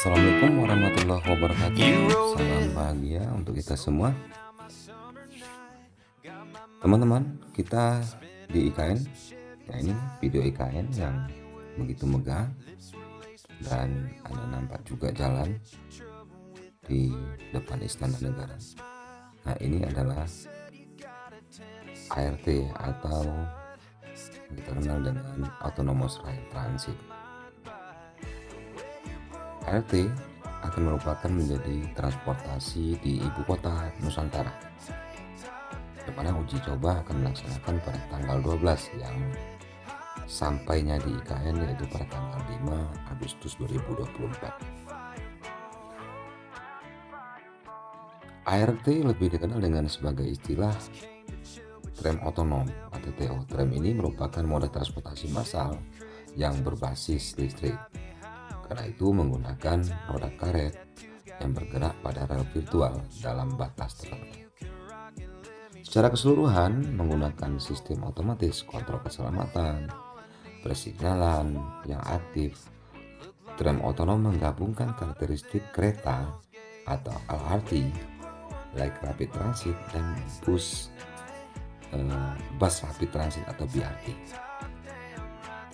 Assalamualaikum warahmatullahi wabarakatuh. Salam bahagia untuk kita semua. Teman-teman, kita di IKN. Nah, ini video IKN yang begitu megah dan ada nampak juga jalan di depan Istana Negara. Nah, ini adalah ART atau kita kenal dengan Autonomous Rail Transit. ART akan merupakan menjadi transportasi di ibu kota Nusantara, di mana uji coba akan dilaksanakan pada tanggal 12 yang sampainya di IKN yaitu pada tanggal 5 Agustus 2024. ART lebih dikenal dengan sebagai istilah tram otonom atau TO. Tram ini merupakan moda transportasi massal yang berbasis listrik. Karena itu menggunakan roda karet yang bergerak pada rel virtual dalam batas tertentu. Secara keseluruhan menggunakan sistem otomatis kontrol keselamatan, persignalan yang aktif. Tram otonom menggabungkan karakteristik kereta atau LRT, Light Rapid Transit, dan bus Rapid Transit atau BRT.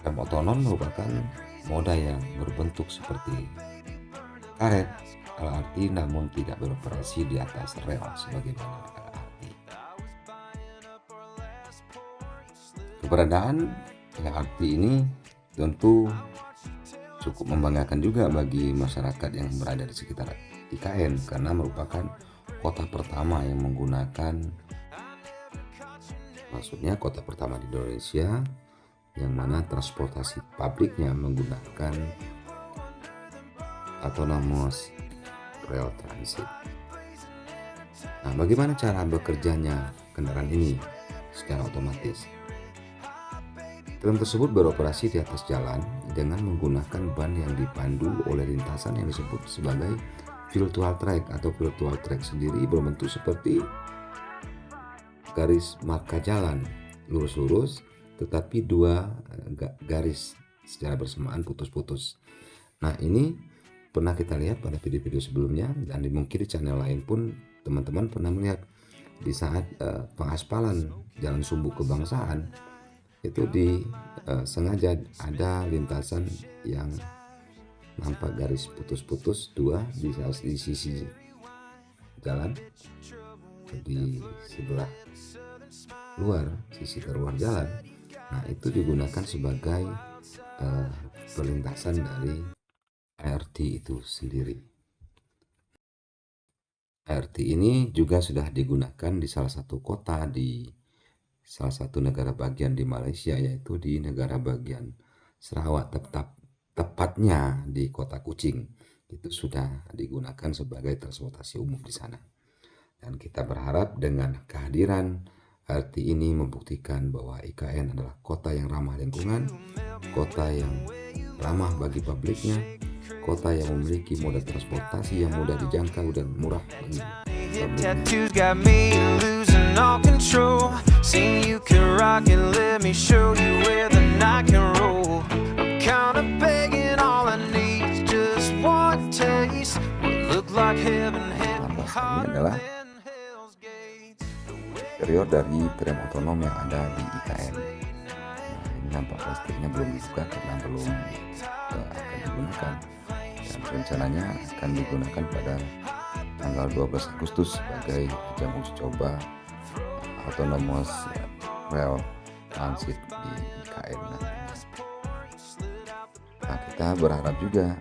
Tram otonom merupakan moda yang berbentuk seperti karet LRT namun tidak beroperasi di atas rel sebagaimana LRT. Keberadaan LRT ini tentu cukup membanggakan juga bagi masyarakat yang berada di sekitar IKN karena merupakan kota pertama yang menggunakan, maksudnya kota pertama di Indonesia yang mana transportasi publiknya menggunakan Autonomous Rail Transit. Nah, bagaimana cara bekerjanya kendaraan ini secara otomatis? Tram tersebut beroperasi di atas jalan dengan menggunakan ban yang dipandu oleh lintasan yang disebut sebagai virtual track atau virtual track sendiri berbentuk seperti garis marka jalan lurus-lurus tetapi dua garis secara bersamaan putus-putus. Nah, ini pernah kita lihat pada video-video sebelumnya dan mungkin di channel lain pun teman-teman pernah melihat di saat pengaspalan Jalan Sumbu Kebangsaan itu sengaja ada lintasan yang nampak garis putus-putus dua di sisi jalan, di sebelah luar, sisi keluar jalan. Nah, itu digunakan sebagai perlintasan dari ART itu sendiri. ART ini juga sudah digunakan di salah satu kota di salah satu negara bagian di Malaysia, yaitu di negara bagian Sarawak, tepatnya di kota Kuching. Itu sudah digunakan sebagai transportasi umum di sana. Dan kita berharap dengan kehadiran ART ini membuktikan bahwa IKN adalah kota yang ramah lingkungan, kota yang ramah bagi publiknya, kota yang memiliki moda transportasi yang mudah dijangkau dan murah bagi adalah interior dari tram otonom yang ada di IKN. Nah, ini nampak plastiknya belum dibuka karena belum akan digunakan, dan rencananya akan digunakan pada tanggal 12 Agustus sebagai ajang uji coba Autonomous Rail Transit di IKN nantinya. Nah, kita berharap juga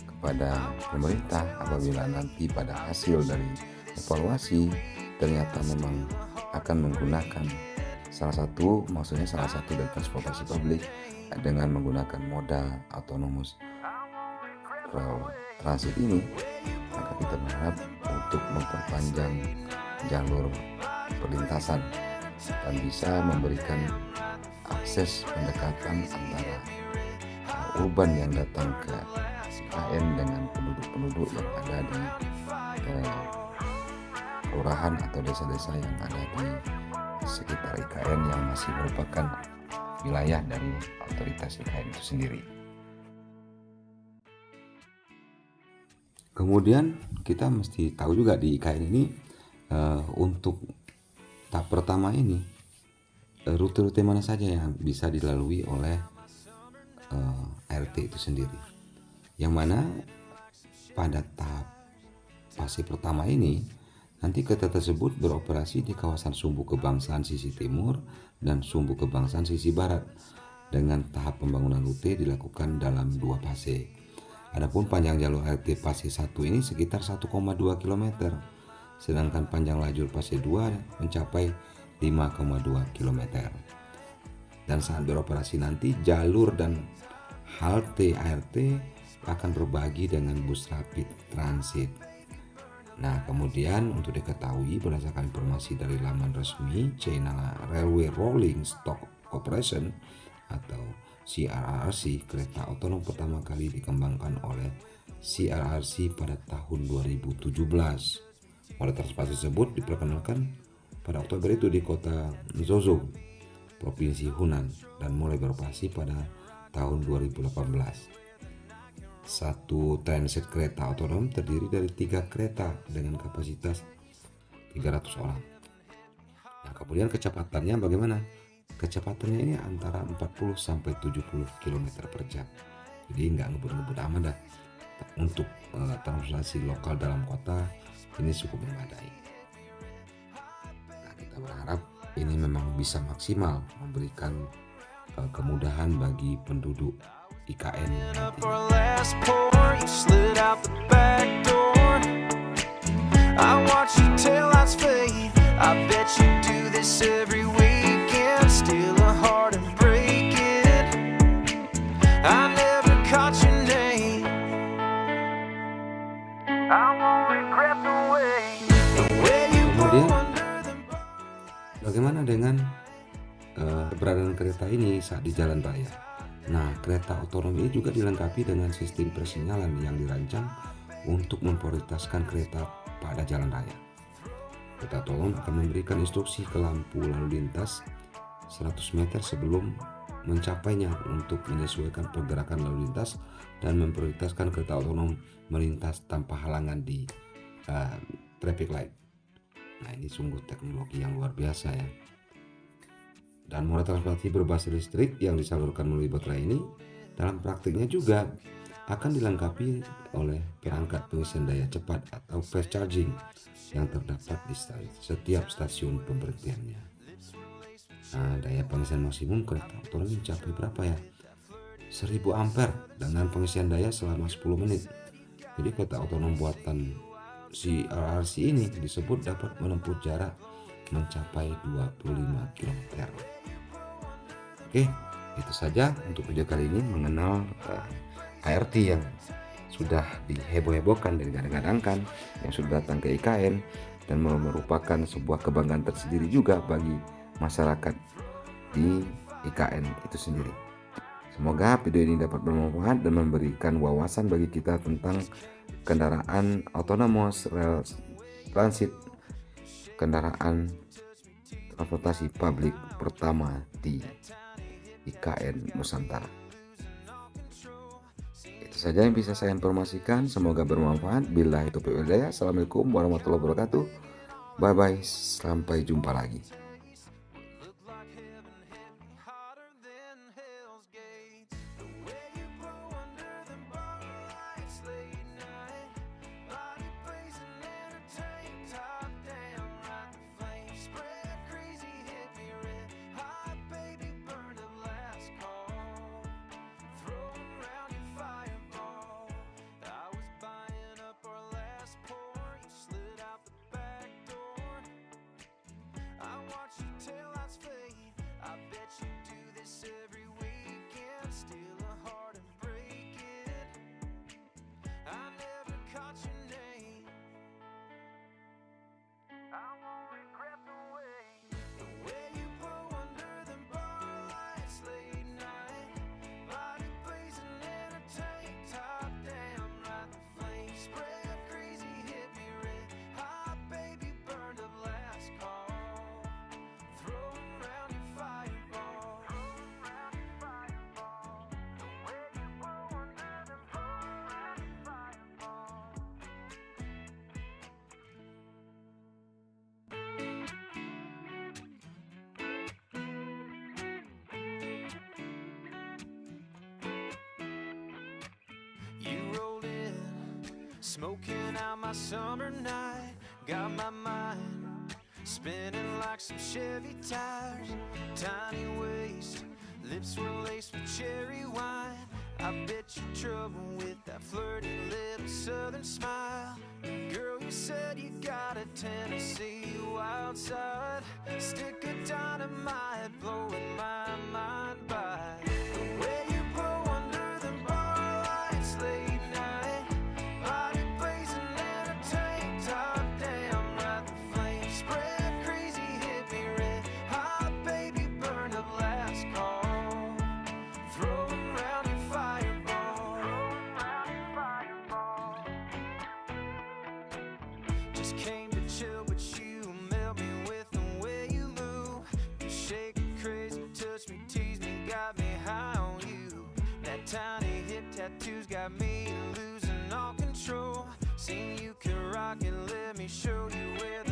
kepada pemerintah apabila nanti pada hasil dari evaluasi ternyata memang akan menggunakan salah satu dari transportasi publik dengan menggunakan moda Autonomous Rail Transit ini, maka kita berharap untuk memperpanjang jalur perlintasan dan bisa memberikan akses pendekatan antara urban yang datang ke IKN dengan penduduk-penduduk yang ada di kelurahan atau desa-desa yang ada di sekitar IKN yang masih merupakan wilayah dari otoritas IKN itu sendiri. Kemudian kita mesti tahu juga di IKN ini untuk tahap pertama ini rute-rute mana saja yang bisa dilalui oleh ART itu sendiri. Yang mana pada tahap fase pertama ini nanti kereta tersebut beroperasi di kawasan Sumbu Kebangsaan sisi timur dan Sumbu Kebangsaan sisi barat dengan tahap pembangunan rute dilakukan dalam 2 fase. Adapun panjang jalur ART fase 1 ini sekitar 1,2 km, sedangkan panjang lajur fase 2 mencapai 5,2 km. Dan saat beroperasi nanti jalur dan halte ART akan berbagi dengan bus rapid transit. Nah, kemudian untuk diketahui berdasarkan informasi dari laman resmi China Railway Rolling Stock Corporation atau CRRC, kereta otonom pertama kali dikembangkan oleh CRRC pada tahun 2017. Moda transportasi tersebut diperkenalkan pada Oktober itu di kota Zhou, Provinsi Hunan, dan mulai beroperasi pada tahun 2018. Satu transit kereta otonom terdiri dari 3 kereta dengan kapasitas 300 orang. Nah, kemudian kecepatannya bagaimana? Kecepatannya ini antara 40 sampai 70 km per jam. Jadi nggak ngebut-ngebut amat dah. Untuk transportasi lokal dalam kota ini cukup memadai. Nah, kita berharap ini memang bisa maksimal memberikan kemudahan bagi penduduk IKN nanti. Kemudian bagaimana dengan keberadaan kereta ini saat di jalan raya? Nah, kereta otonom ini juga dilengkapi dengan sistem persinyalan yang dirancang untuk memprioritaskan kereta pada jalan raya. Kereta otonom akan memberikan instruksi ke lampu lalu lintas 100 meter sebelum mencapainya untuk menyesuaikan pergerakan lalu lintas dan memprioritaskan kereta otonom melintas tanpa halangan di traffic light. Nah, ini sungguh teknologi yang luar biasa ya. Dan moda transportasi berbasis listrik yang disalurkan melalui baterai ini dalam praktiknya juga akan dilengkapi oleh perangkat pengisian daya cepat atau fast charging yang terdapat di setiap stasiun pemberhentiannya. Nah, daya pengisian maksimum kereta otonom mencapai berapa ya? 1000 ampere dengan pengisian daya selama 10 menit. Jadi kereta otonom buatan CRRC ini disebut dapat menempuh jarak mencapai 25 km. Oke, itu saja untuk video kali ini mengenal ART yang sudah diheboh-hebohkan dan digadang-gadangkan, yang sudah datang ke IKN dan merupakan sebuah kebanggaan tersendiri juga bagi masyarakat di IKN itu sendiri. Semoga video ini dapat bermanfaat dan memberikan wawasan bagi kita tentang kendaraan autonomous rail transit, kendaraan transportasi publik pertama di IKN Nusantara. Itu saja yang bisa saya informasikan, semoga bermanfaat. Billahi taufiq wal hidayah. Assalamualaikum warahmatullahi wabarakatuh. Bye bye, sampai jumpa lagi. Smoking out my summer night, got my mind spinning like some Chevy tires. Tiny waist, lips were laced with cherry wine. I bet you're trouble with that flirty little southern smile. Girl, you said you got a Tennessee wild side. Stick of dynamite blowing my mind by. The way you blow under the bar lights late night, body blazing in a tank top, damn right the flames spread crazy, hit me red hot, baby, burn up last call, throwing round your fireball, just came to chill, but you melt me with the way you move. You shake it crazy, touch me, tease me, got me high on you. That tiny hip tattoo's got me losing all control. Seen you can rock it, let me show you where the